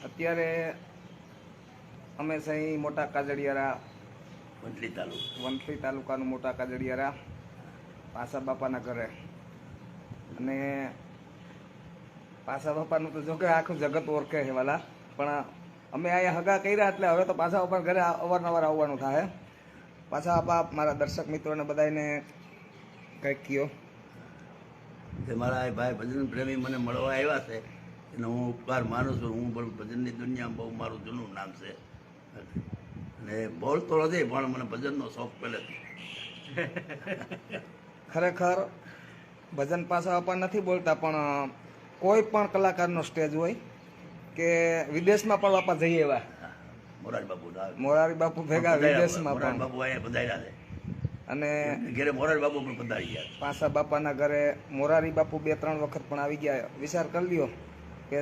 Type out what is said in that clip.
અત્યારે અમે સહી મોટા કાજળિયારા વંથલી તાલુકાનું મોટા કાજળિયારા પાસા બાપાના ઘરે. અને પાસા બાપાનું તો જો કે આખું જગત ઓળખે છે વાલા, પણ અમે અહીંયા હગા કર્યા એટલે હવે તો પાસા બાપાના ઘરે અવારનવાર આવવાનું થાય. પાસા બાપા મારા દર્શક મિત્રોને બધાને કંઈક કયો. કે મારા ભાઈ ભજન પ્રેમી મને મળવા આવ્યા છે એનો હું ઉપકાર માનું છું. હું પણ ભજનની દુનિયામાં બહુ મારું જૂનું નામ છે અને બોલતો નથી પણ મને ભજનનો શોખ પહેલેથી. ખરેખર ભજન પાસા બાપા નથી બોલતા, પણ કોઈ પણ કલાકારનો સ્ટેજ હોય કે વિદેશમાં પણ બાપા જઈએ એવા મોરારી બાપુ ભેગા વિદેશમાં પણ બાપુ અહીંયા પધાર્યા છે અને ઘરે મોરારી બાપુ પણ પધારી ગયા. પાસા બાપાના ઘરે મોરારી બાપુ 2-3 વખત પણ આવી ગયા. વિચાર કરી લ્યો કે